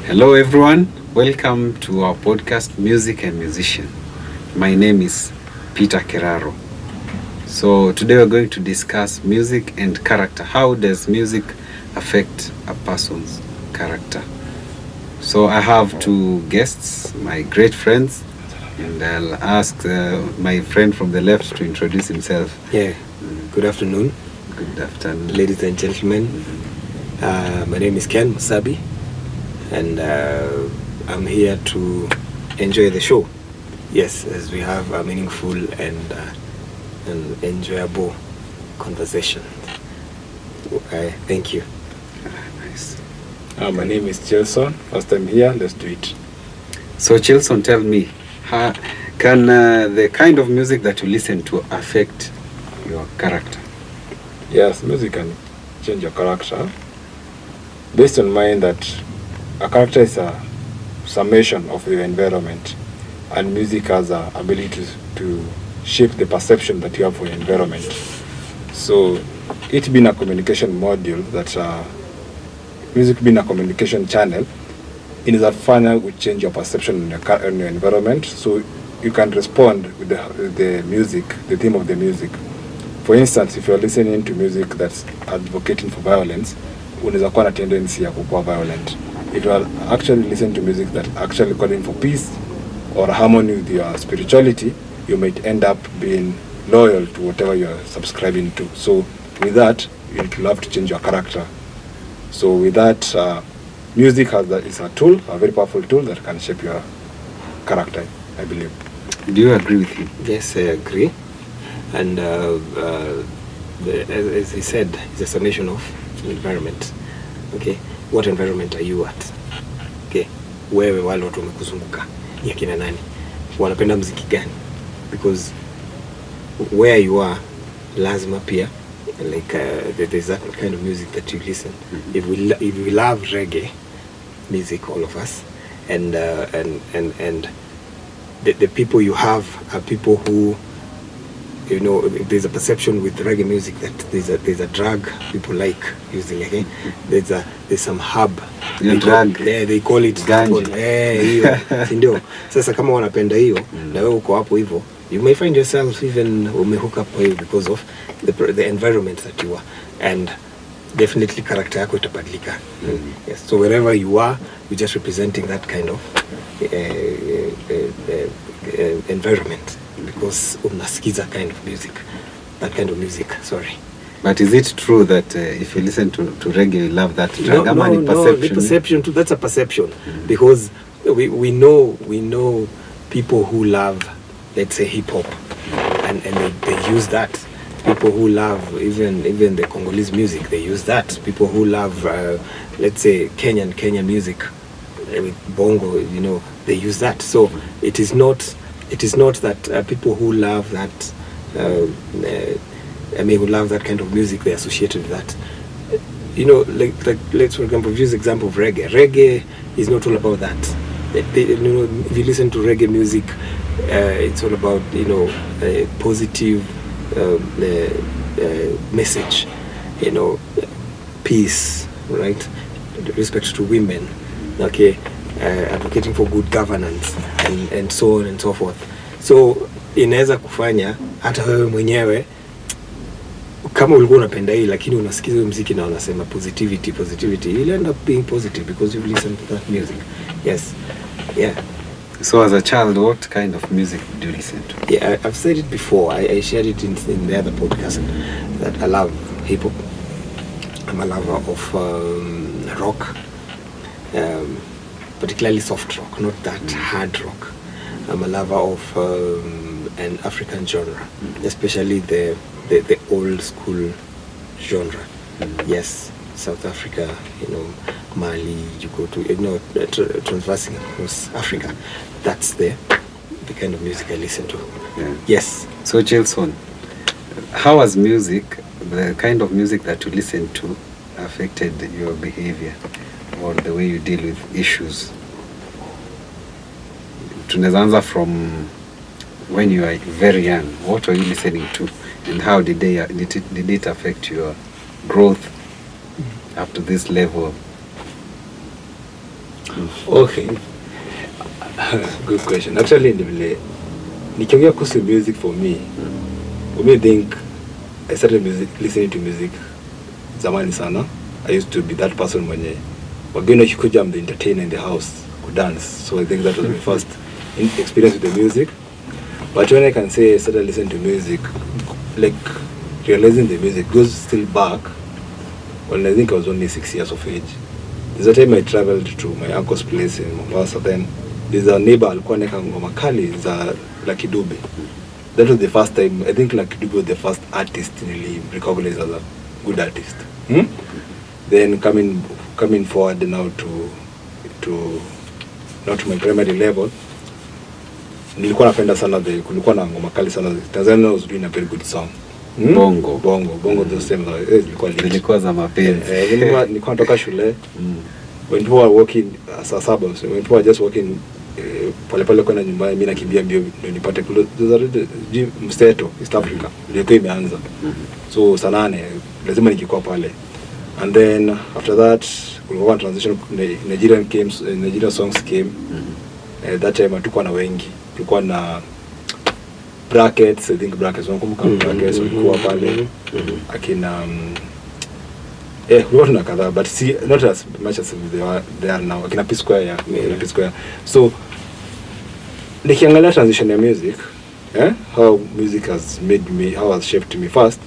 Hello everyone, welcome to our podcast Music and Musician. My name is Peter Keraro. So today we're going to discuss music and character. How does music affect a person's character? So I have two guests, my great friends, and I'll ask my friend from the left to introduce himself. Yeah, good afternoon. Good afternoon. Ladies and gentlemen. My name is Ken Musabi, and I'm here to enjoy the show. Yes, as we have a meaningful and enjoyable conversation. Okay, thank you. Nice. My name is Chilson. First time here, let's do it. So Chilson, tell me, can the kind of music that you listen to affect your character? Yes, music can change your character. Based on mind that a character is a summation of your environment, and music has the ability to shape the perception that you have for your environment. So it being a communication module, that music being a communication channel, in that final will change your perception in your environment, so you can respond with the music, the theme of the music. For instance, if you're listening to music that's advocating for violence, unaweza kuwa na tendency ya kuwa violent. If you are actually listening to music that actually calling for peace or harmony with your spirituality, you might end up being loyal to whatever you're subscribing to. So with that, you'd love to change your character. So with that, music is a tool, a very powerful tool that can shape your character, I believe. Do you agree with him? Yes, I agree. And as he said, it's a summation of environment. Okay, what environment are you at? Okay, wewe wale watu wamekuzunguka ni akina nani? Wanapenda muziki gani? Because where you are, lazima pia, like there's that kind of music that you listen. Mm-hmm. If we love reggae music, all of us, and the people you have are people who, you know, there's a perception with reggae music that there's a drug people like using. Okay, there's some herb. They call it ganja. Hiyo si ndio? Sasa kama wanapenda hiyo na wewe uko hapo hivyo, you may find yourself even umehook up with because of the environment that you are, and definitely character yako itabadilika. Yes, so wherever you are, you're just representing that kind of environment, because unasikiza that kind of music, sorry. But is it true that if you listen to reggae, you love that drug? No, the perception too, that's a perception. Mm-hmm. Because we know people who love, let's say, hip-hop, and they use that. People who love even the Congolese music, they use that. People who love, let's say, Kenyan music, with bongo, you know, they use that. So it is not that people who love that, who love that kind of music, they're associated with that. You know, like let's, for example, use the example of reggae. Reggae is not all about that. You know, if you listen to reggae music, it's all about, you know, a positive message, you know, peace, right? Respect to women, okay, advocating for good governance, and so on and so forth. So inaweza kufanya hata wewe mwenyewe kama ulikuwa unapenda hii lakini unasikiza muziki na unasema positivity, you'll end up being positive because you've listened to that music. Yes, yeah. So as a child, what kind of music do you listen to? Yeah, I've said it before. I shared it in the other podcast that I love hip-hop. I'm a lover of rock, particularly soft rock, not that hard rock. I'm a lover of an African genre, especially the old school genre. Yes, South Africa, you know, Mali, you go to, you know, traversing across Africa. That's the kind of music I listen to. Yeah. Yes. So Chilson, how has music, the kind of music that you listen to, affected your behavior or the way you deal with issues? Tunaweza anza from when you are very young. What were you listening to, and how did it affect your growth up to this level? Okay. Good question. Actually, nikiongea kuhusu music for me I think I started listening to music zamani sana. I used to be that person mwenye wageni wakikuja, I'm the entertainer in the house, could dance. So I think that was my first experience with the music. But when I can say I started listening to music, like realizing the music goes still back when I think I was only 6 years of age. There's a time I traveled to my uncle's place in Mombasa. Then there's a neighbor alikuwa anaweka ngoma kali za Lucky Dube. That was the first time I think Lucky Dube was the first artist really recognized as a good artist. Then coming forward now to my primary level, nilikuwa napenda sana kulikuwa na ngoma kali sana. Tanzania was doing a very good song. Bongo those same zilikuwa za mapenzi. Nilikuwa natoka shule. When people are walking saa saba, when people are just walking pole kwenda nyumbani, mimi nakimbia mbio ndio nipate mseto East Africa ndio imeanza. So saa 8 lazima nikikuwa pale. And then after that kulikuwa transition, Nigerian songs came. That time tulikuwa na wengi. Tulikuwa na Brackets, I think Brackets, unakumbuka Brackets walikuwa pale. Akina kulikuwa na kadhaa, but not as much as they are now. Akina P Square, P Square. So nikiangalia transition ya music, how music has made me, how has shaped me first,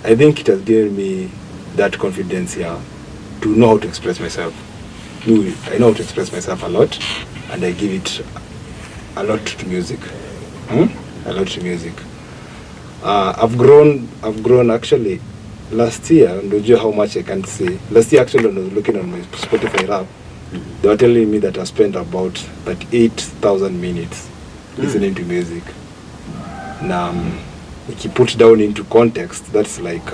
I think it has given me that confidence here to know how to express myself. I know how to express myself a lot, and I give it a lot to music. A lot to music. I've grown actually. Last year, don't you how much I can say. Last year actually, when I was looking on my Spotify rap, they were telling me that I spent about 8,000 minutes listening to music. Now, if you put down into context, that's like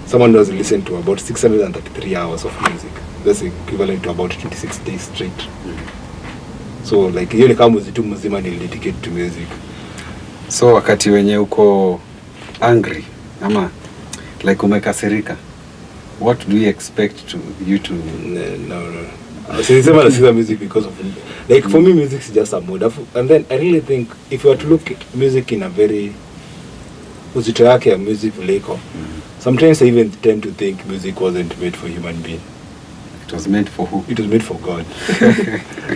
someone who has listened to about 633 hours of music. That's equivalent to about 26 days straight. So like hiyo ni kama mwezi tu mzima ni dedicate to music. So wakati wenye uko angry ama like umekasirika, what do you expect you to no. Since music because of like for me music is just a mood. And then I really think if you were to look at music in a very uzito yake ya music leko, sometimes I even tend to think music wasn't made for human being. It was made for who? It was made for God.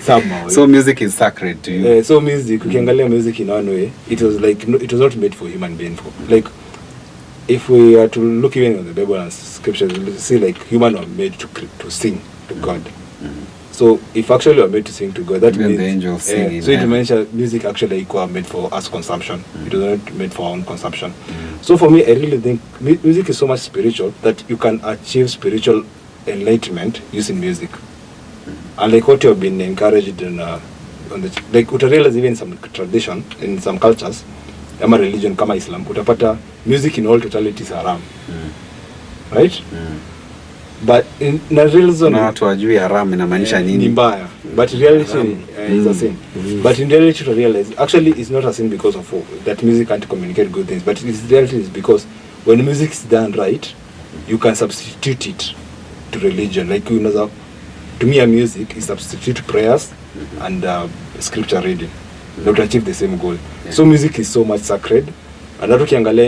Somehow. So music is sacred to you. So music, ukiangalia music in one way, it was like it was not made for human being. Like if we are to look even in the Bible and scriptures, we see like humans are made to sing to God. So if actually we are made to sing to God, that even means the angels sing. So it means music actually equal made for us consumption. It was not made for our own consumption. So for me, I really think music is so much spiritual that you can achieve spiritual enlightenment using music. And like what you have been encouraged in on the like utarealize even in some tradition, in some cultures, ama religion kama Islam, utapata music in all totality is haram. Right? But in realism, na watu wajui haram inamaanisha nini? Ni mbaya. But in reality is a sin. But in reality to realize actually it's not a sin because of that music can't communicate good things, but in reality is because when music is done right, you can substitute it to religion. Like you know, to me a music is substitute prayers and scripture reading. Not achieve the same goal. So music is so much sacred. And that ukiangalia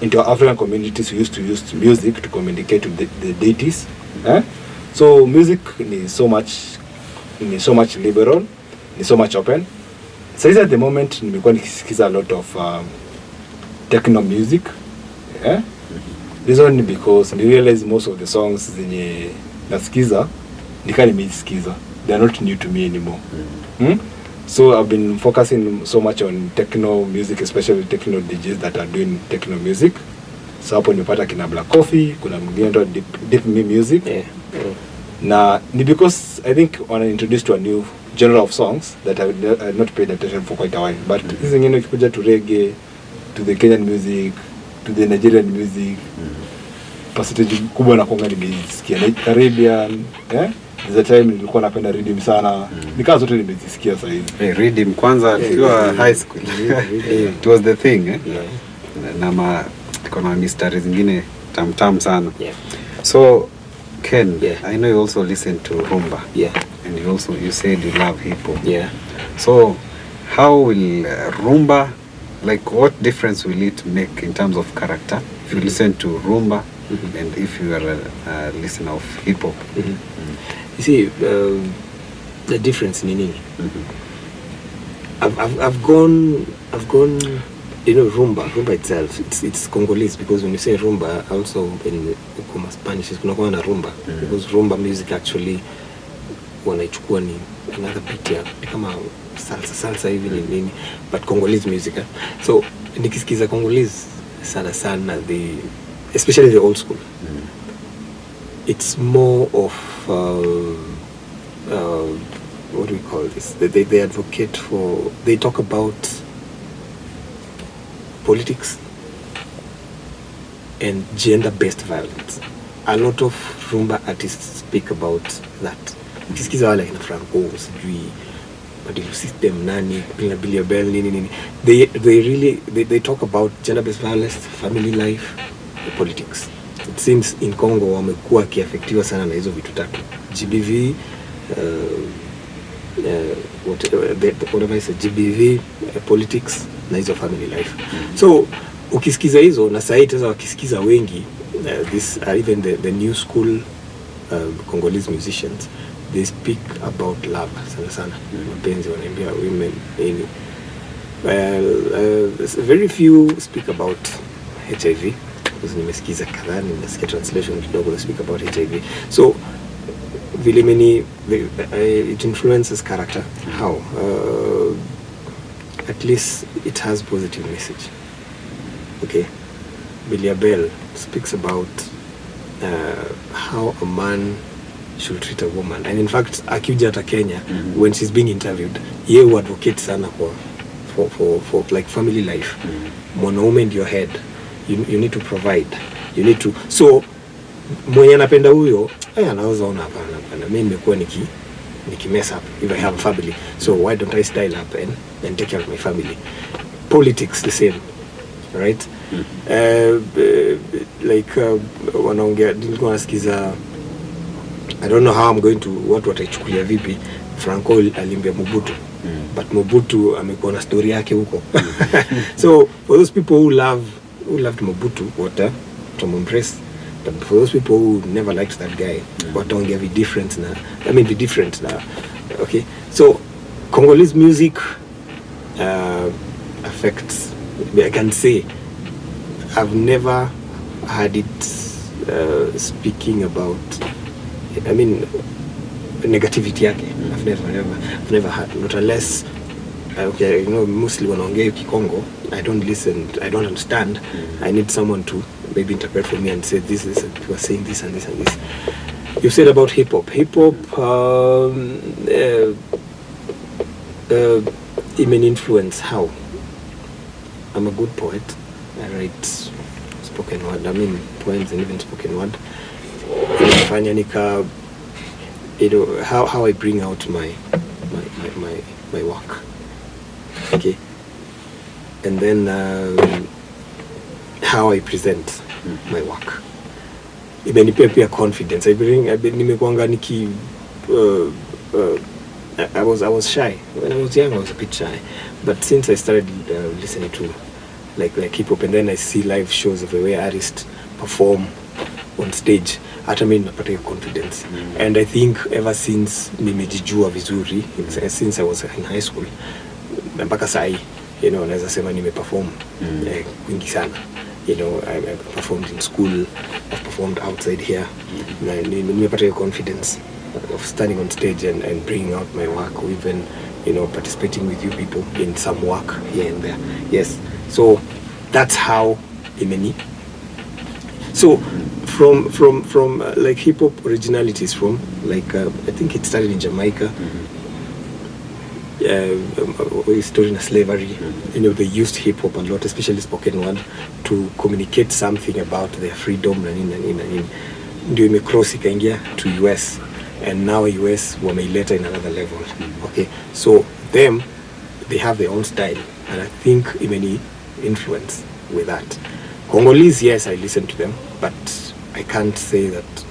into our African communities, we used to use music to communicate to the deities. So music is so much liberal, is so much open. So at the moment nimekuwa nikisikiza a lot of techno music. This only because I realize most of the songs zenye nasikiza nimesikiza. They are not new to me anymore. So I've been focusing so much on techno music, especially techno DJs that are doing techno music. So hapo nipata kina Black Coffee, kuna mwingine ndo deep me music. Na ni because I think when I introduced to a new genre of songs that I had not paid attention for quite a while. But hizi zingine ukikuja to reggae, to the Kenyan music, to the Nigerian music, percentage kubwa na konga nimesikia. Like Caribbean, the time nilikuwa napenda rhythm sana. Nikaa zote nimezisikia sasa hivi. Rhythm kwanza tukiwa high school. It was the thing, Na kuna mistari zingine tam sana. So Ken, Yeah. I know you also listen to rumba, Yeah. and you said you love hip hop. Yeah. So, how will rumba, like, what difference will it make in terms of character if you listen to rumba and if you are a listener of hip hop? You see, the difference in nini. I've gone, you know, rumba itself, it's Congolese, because when you say rumba, also in Spanish, kuna kuwa na rumba, because rumba music actually wanaichukua ni another beat ya kama salsa hivi ni nini, but Congolese music. So nikisikiza Congolese sana, especially the old school, it's more of what do we call this? They advocate for, they talk about politics and gender-based violence. A lot of rumba artists speak about that. Ukisikiza wale kina Franco, sijui Madilu System, nani, Billy Bell, nini. They talk about gender-based violence, family life, politics. It seems in Congo wamekuwa kiafektiwa sana na hizo vitu tatu. GBV, whatever is GBV, politics na hizo family life. So ukisikiza hizo na sahi teza wakisikiza wengi, this even the new school Congolese musicians, they speak about love sana. Mapenzi wanaambia women nini. Very few speak about HIV, because nimesikiza kadhaa, nimesikia translation kidogo, they speak about HIV. So vile many it influences character. How? At least it has positive message. Okay, Billy Bell speaks about how a man should treat a woman, and in fact akija hata Kenya, when she's being interviewed, yeye hu advocate sana for like family life. Mwanaume ndio head, you need to provide, you need to, so mwenye anapenda huyo anaweza ona hapana, mimi nimekuwa niki mess up if I have a family, so why don't I style up and take care of my family. Politics the same, right? Wanaongea, nilikuwa nasikiza, I don't know how I'm going to, watu wataichukulia vipi, Franco alimbia Mobutu, but Mobutu amekuwa na story yake huko. So for those people who loved Mobutu, watamembrace. But for those people who never liked that guy, wataongea the difference na, okay? So Congolese music affects, I can say, I've never had it speaking about, negativity yake. I've never had, not unless, okay, you know, mostly wanaongea Kikongo, I don't listen, I don't understand. I need someone to maybe interpret for me and say this, you are saying this and this and this. You said about hip hop. It may influence how. I'm a good poet. I write spoken word. Poems and even spoken word. How I bring out my work. Okay. And then how I present my work. Imenipea pia confidence. Nimekuanga niki I was shy. When I was young, I was a bit shy. But since I started listening to like hip hop, and then I see live shows of the way artists perform on stage, hata mimi napata confidence. And I think ever since nimejijua vizuri, since I was in high school, mpaka sahi, you know, naweza sema nimeperform kwingi sana. You know, I performed in school, I've performed outside here. Nimepata confidence of standing on stage and bringing out my work, or even, you know, participating with you people in some work here and there. Yes, so that's how imeni. So from like hip hop originalities from like I think it started in Jamaica. Story of slavery. You know, they used hip hop a lot, especially spoken word, to communicate something about their freedom and ndio imecross ikaingia to US, and now US wameileta in another level. Okay, so them, they have their own style, and I think imeni influence with that. Congolese, yes, I listen to them, but I can't say that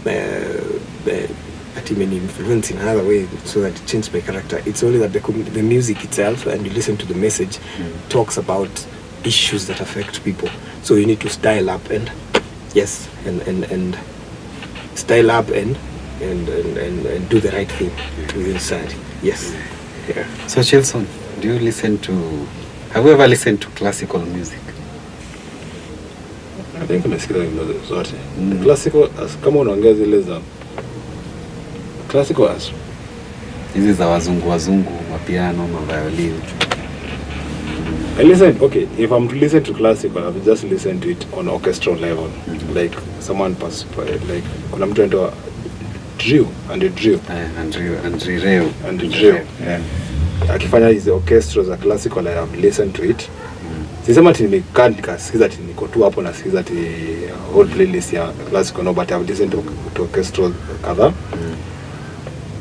that he may influence in another way so that it changed my character. It's only that the music itself, and you listen to the message, talks about issues that affect people. So you need to style up and style up and do the right thing within society. Yes. Yeah. So Chilson, have you ever listened to classical music? I think nimesikiza nyimbo zote. Classical as kama unaongea zile za classical as hizi za wazungu mapiano, violin. I listen, okay, if I'm to listen to classical, I will just listen to it on orchestral level. Like someone like kuna mtu anaitwa Drew. Yeah. Akifanya hizi orchestras za classical, I have listened to it. Sisema ati nimekaa nikasikiza ati niko tu hapo nasikiza ati whole playlist ya classical, no, but I have listened to orchestral kadhaa.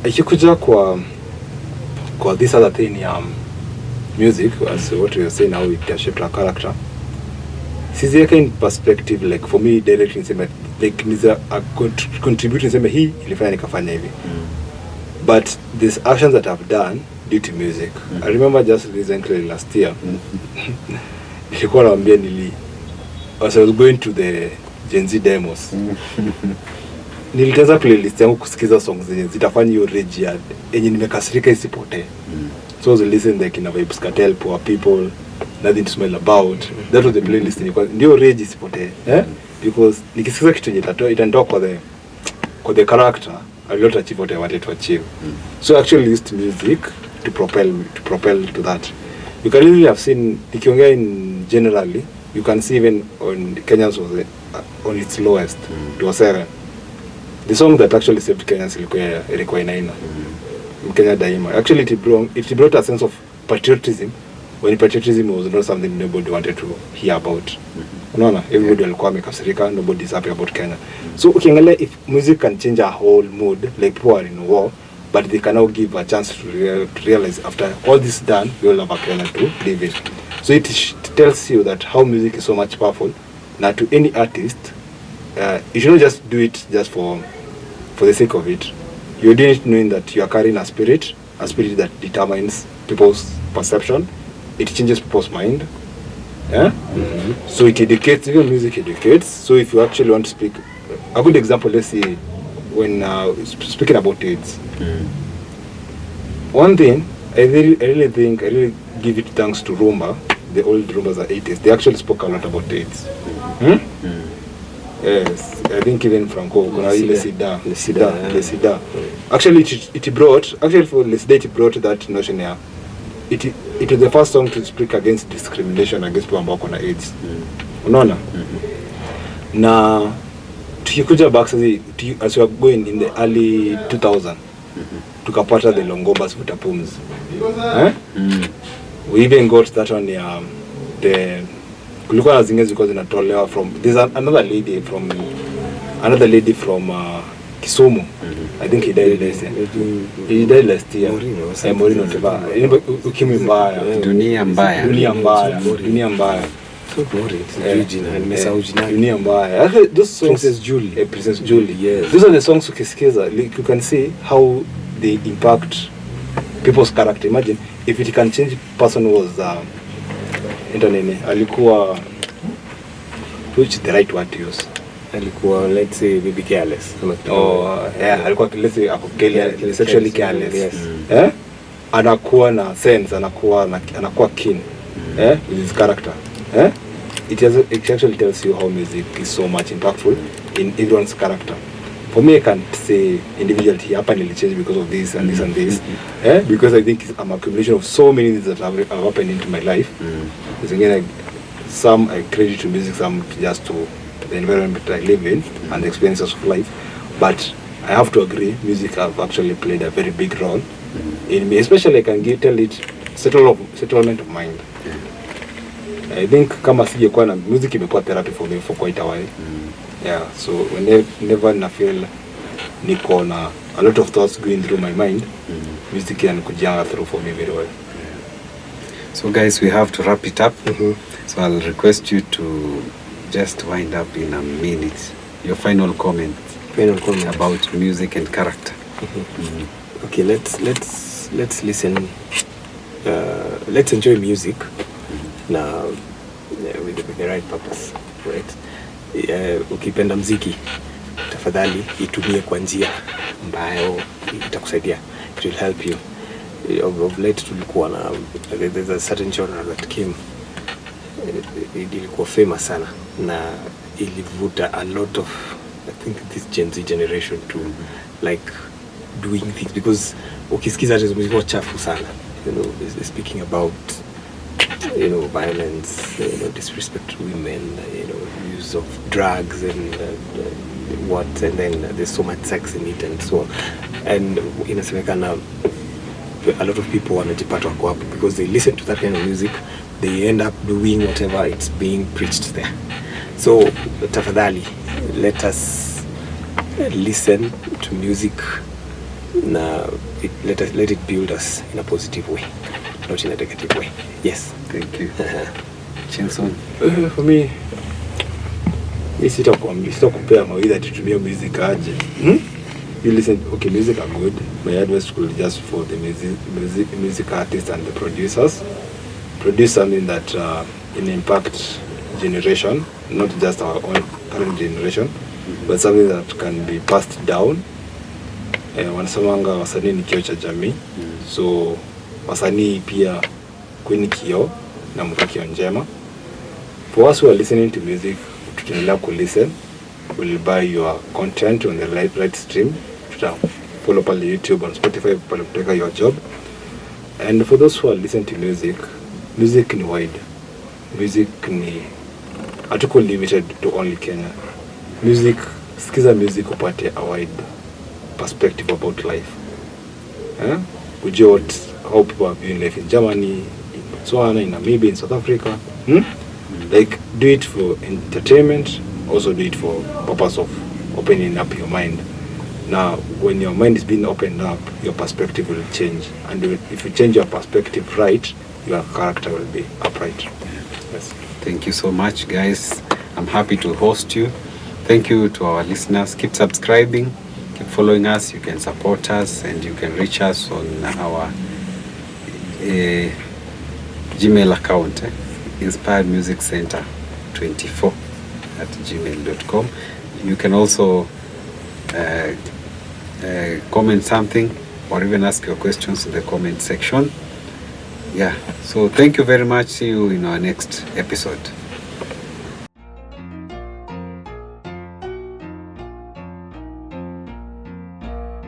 Ikikuja kwa this other thing music, as what we are saying now, it has shaped our character. Siziweka in perspective, like for me directly niseme like niza contribute niseme hii ilifanya nikafanya hivi. But these actions that I've done due to music. I remember just recently last year nilikuwa naambia as I was going to the Gen Z demos. Niliteza playlist yangu kusikiza songs zenye zitafanya hiyo rage ya yenye nimekasirika isipotee. So I was listening like in a Vibes Cartel, Poor People, Nothing to Smile About. That was the playlist ndio rage isipotee. Because nikisikiza kitu yenye itanitoa kwa the character, I will not achieve what I wanted to achieve. So I actually used music to propel to that. You can really have seen, nikiongea in generally, you can see even on Kenya's was on its lowest, it was 7. The song that actually saved Kenyans ilikuwa Inaina. Kenya Daima. Actually it brought a sense of patriotism when patriotism was not something nobody wanted to hear about. Unaona, everybody alikuwa amekasirika, nobody is happy about Kenya. So ukiangalia, if music can change a whole mood, like people are in war, but they can now give a chance to realize after all this done, we all have a Kenya to live in. So it tells you that how music is so much powerful. Now to any artist, you should not just do it just for the sake of it. You're doing it knowing that you are carrying a spirit that determines people's perception. It changes people's mind. Yeah? So it educates, even music educates. So if you actually want to speak, a good example, let's say, when speaking about AIDS. One thing, I really give it thanks to Rumba, the old Rumbas are 80s. They actually spoke a lot about AIDS. Yes, I think even Franco, Le Sida. Actually, it brought that notion here. It was the first song to speak against discrimination against people ambao kuna AIDS. Unaona? Na tukikuja back as we are going in the early 2000, tukapata the Longombas Vuta Pumzi. We even got that one the kulikuwa na zingine zilikuwa zinatolewa from another lady from Kisumu. I think he died last year. Morino Teva. Ukimwi mbaya. Dunia mbaya. So boring. Dunia mbaya. Those songs, Princess Julie. Yes. Those are the songs ukisikiza, you can see how they impact people's character. Imagine if it can change person who was alikuwa, which is the right word to use? Alikuwa, let's say, maybe careless. Alikuwa, let's say, sexually careless. Yes. Anakuwa na sense, anakuwa keen. With his character. It actually tells you how music is so much impactful in everyone's character. For me, I can't say individuality happened and change because of this and this and this. Because I think it's an accumulation of so many things that have happened into my life. Again, some I credit to music, some just to the environment I live in and the experiences of life. But I have to agree, music have actually played a very big role in me. Especially I can tell it settlement of mind. I think kama sijekuwa na music imekuwa therapy for me for quite a while. Yeah, so whenever I feel niko na a lot of thoughts going through my mind, music can kujanga through for me very well. So guys, we have to wrap it up. So I'll request you to just wind up in a minute. Your final comment. Final comment about music and character. Okay, let's listen. Let's enjoy music now with the right purpose, right? Ukipenda mziki, tafadhali itumie kwa njia ambayo itakusaidia. It will help you. Of late tulikuwa na there's a certain genre that came, ilikuwa famous sana na ilivuta a lot of, I think, this Gen Z generation to like doing things, because ukisikiza hizo muziki chafu sana, you know, speaking about, you know, violence, you know, disrespect to women, you know, use of drugs and what, and then there's so much sex in it and so on. And inasemekana a lot of people wanajipata wako hapo because they listen to that kind of music, they end up doing whatever it's being preached there. So tafadhali, let us listen to music na let it build us in a positive way, not in a negative way. Yes. Thank you. Chinson. For me, sitakumpea mawaidha tutumie music aje. You listen, okay, music are good. My advice could just for the music artists and the producers. Produce something that in impact generation, not just our own current generation, but something that can be passed down. Wanasemanga wasanii ni kioo cha jamii. So wasanii pia kweni kioo na mkakio njema. For us who are listening to music, tukiendelea ku listen, we'll buy your content on the right stream. Follow pale YouTube and Spotify pale kuteka your job. And for those who are listening to music, music ni wide. Music ni hatuko limited to only Kenya. Music, sikiza music upate a wide perspective about life. Ujue how people are viewing life in Germany, in Botswana, in Namibia, in South Africa. Like, do it for entertainment, also do it for purpose of opening up your mind. Now, when your mind is being opened up, your perspective will change. And if you change your perspective right, your character will be upright. Yes. Thank you so much, guys. I'm happy to host you. Thank you to our listeners. Keep subscribing, keep following us. You can support us and you can reach us on our Gmail account, Inspired Music Center 24 at gmail.com. You can also comment something or even ask your questions in the comment section. Yeah, so thank you very much. See you in our next episode.